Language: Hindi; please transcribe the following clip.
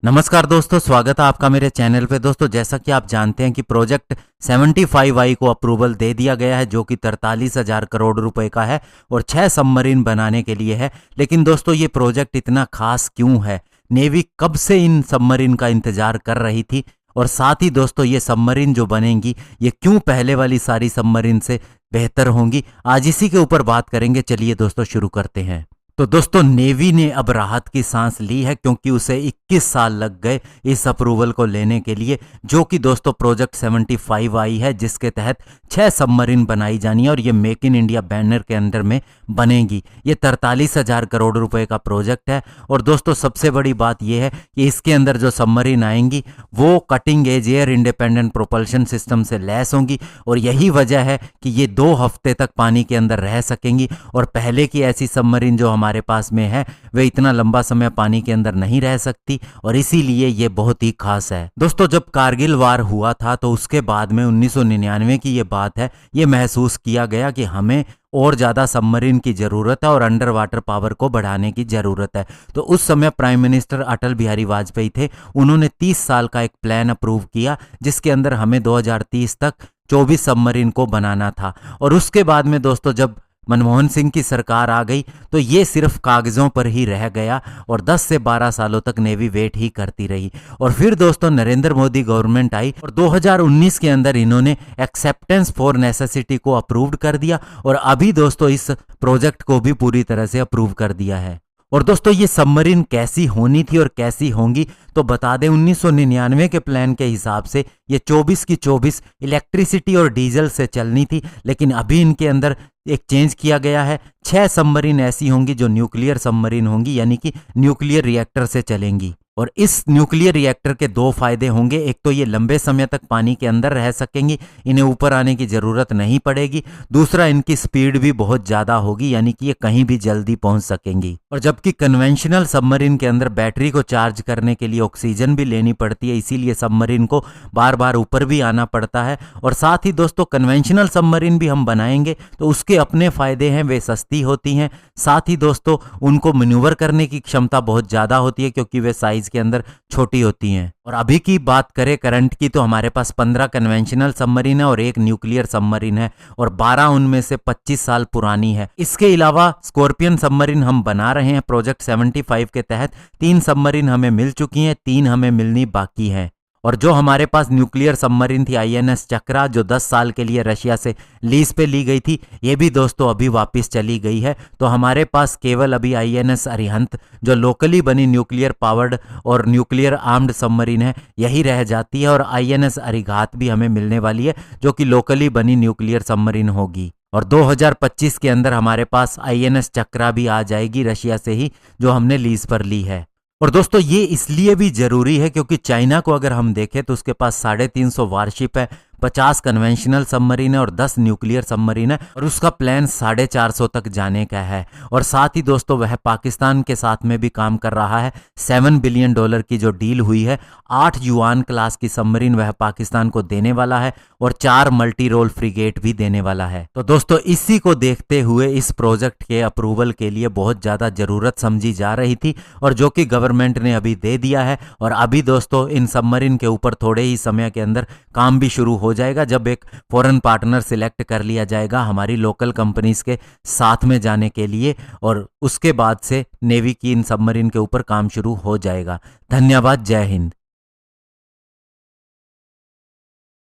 नमस्कार दोस्तों, स्वागत है आपका मेरे चैनल पे। दोस्तों, जैसा कि आप जानते हैं कि प्रोजेक्ट 75I को अप्रूवल दे दिया गया है, जो कि 43,000 करोड़ रुपए का है और 6 सबमरीन बनाने के लिए है। लेकिन दोस्तों, ये प्रोजेक्ट इतना खास क्यों है? नेवी कब से इन सबमरीन का इंतजार कर रही थी? और साथ ही दोस्तों, ये सबमरीन जो बनेंगी ये क्यों पहले वाली सारी सबमरीन से बेहतर होंगी? आज इसी के ऊपर बात करेंगे। चलिए दोस्तों, शुरू करते हैं। तो दोस्तों, नेवी ने अब राहत की सांस ली है, क्योंकि उसे 21 साल लग गए इस अप्रूवल को लेने के लिए, जो कि दोस्तों प्रोजेक्ट 75I है, जिसके तहत 6 सबमरीन बनाई जानी है और ये मेक इन इंडिया बैनर के अंडर में बनेंगी। ये 43,000 करोड़ रुपए का प्रोजेक्ट है। और दोस्तों, सबसे बड़ी बात यह है कि इसके अंदर जो सबमरीन आएंगी वो cutting edge air independent propulsion system से लैस होंगी। और यही वजह है कि ये 2 हफ्ते तक पानी के अंदर रह सकेंगी। और पहले की ऐसी सबमरीन जो हमारे पास में है वे इतना लंबा समय पानी के अंदर नहीं रह सकती, और इसीलिए ये बहुत ही खास है। दोस्तों, जब कारगिल वार हुआ था तो उसके बाद में 1999 की ये बात है, ये महसूस किया गया कि हमें और ज़्यादा सबमरीन की ज़रूरत है और अंडर वाटर पावर को बढ़ाने की ज़रूरत है। तो उस समय प्राइम मिनिस्टर अटल बिहारी वाजपेयी थे। उन्होंने 30 साल का एक प्लान अप्रूव किया, जिसके अंदर हमें 2030 तक 24 सबमरीन को बनाना था। और उसके बाद में दोस्तों, जब मनमोहन सिंह की सरकार आ गई तो ये सिर्फ कागज़ों पर ही रह गया और 10 से 12 सालों तक नेवी वेट ही करती रही। और फिर दोस्तों, नरेंद्र मोदी गवर्नमेंट आई और 2019 के अंदर इन्होंने एक्सेप्टेंस फॉर नेसेसिटी को अप्रूव्ड कर दिया। और अभी दोस्तों, इस प्रोजेक्ट को भी पूरी तरह से अप्रूव कर दिया है। और दोस्तों, ये सबमरीन कैसी होनी थी और कैसी होंगी, तो बता दें, 1999 के प्लान के हिसाब से ये 24 की 24 इलेक्ट्रिसिटी और डीजल से चलनी थी। लेकिन अभी इनके अंदर एक चेंज किया गया है। 6 सबमरीन ऐसी होंगी जो न्यूक्लियर सबमरीन होंगी, यानी कि न्यूक्लियर रिएक्टर से चलेंगी। और इस न्यूक्लियर रिएक्टर के 2 फायदे होंगे। एक तो ये लंबे समय तक पानी के अंदर रह सकेंगी, इन्हें ऊपर आने की ज़रूरत नहीं पड़ेगी। दूसरा, इनकी स्पीड भी बहुत ज़्यादा होगी, यानी कि ये कहीं भी जल्दी पहुंच सकेंगी। और जबकि कन्वेंशनल सबमरीन के अंदर बैटरी को चार्ज करने के लिए ऑक्सीजन भी लेनी पड़ती है, इसीलिए सबमरीन को बार बार ऊपर भी आना पड़ता है। और साथ ही दोस्तों, कन्वेंशनल सबमरीन भी हम बनाएंगे तो उसके अपने फ़ायदे हैं, वे सस्ती होती हैं। साथ ही दोस्तों, उनको मैन्यूवर करने की क्षमता बहुत ज़्यादा होती है, क्योंकि वे साइज के अंदर छोटी होती हैं। और अभी की बात करें करंट की, तो हमारे पास 15 कन्वेंशनल सबमरीन है और 1 न्यूक्लियर सबमरीन है, और 12 उनमें से 25 साल पुरानी है। इसके अलावा स्कॉर्पियन सबमरीन हम बना रहे हैं प्रोजेक्ट 75 के तहत। 3 सबमरीन हमें मिल चुकी हैं, 3 हमें मिलनी बाकी हैं। और जो हमारे पास न्यूक्लियर सबमरीन थी INS चक्रा, जो 10 साल के लिए रशिया से लीज पे ली गई थी, ये भी दोस्तों अभी वापस चली गई है। तो हमारे पास केवल अभी INS अरिहंत, जो लोकली बनी न्यूक्लियर पावर्ड और न्यूक्लियर आर्म्ड सबमरीन है, यही रह जाती है। और INS अरिघात भी हमें मिलने वाली है, जो कि लोकली बनी न्यूक्लियर सबमरीन होगी। और 2025 के अंदर हमारे पास INS चक्रा भी आ जाएगी रशिया से ही, जो हमने लीज पर ली है। और दोस्तों, ये इसलिए भी जरूरी है क्योंकि चाइना को अगर हम देखें तो उसके पास 350 वारशिप है, 50 कन्वेंशनल सबमरीन है और 10 न्यूक्लियर सबमरीन है, और उसका प्लान 450 तक जाने का है। और साथ ही दोस्तों, वह पाकिस्तान के साथ में भी काम कर रहा है। $7 बिलियन की जो डील हुई है, 8 युआन क्लास की सबमरीन वह पाकिस्तान को देने वाला है और 4 मल्टी रोल फ्रिगेट भी देने वाला है। तो दोस्तों, इसी को देखते हुए इस प्रोजेक्ट के अप्रूवल के लिए बहुत ज़्यादा ज़रूरत समझी जा रही थी, और जो कि गवर्नमेंट ने अभी दे दिया है। और अभी दोस्तों, इन सबमरीन के ऊपर थोड़े ही समय के अंदर काम भी शुरू हो जाएगा, जब एक फॉरेन पार्टनर सिलेक्ट कर लिया जाएगा हमारी लोकल कंपनीज के साथ में जाने के लिए। और उसके बाद से नेवी की इन सबमरीन के ऊपर काम शुरू हो जाएगा। धन्यवाद। जय हिंद।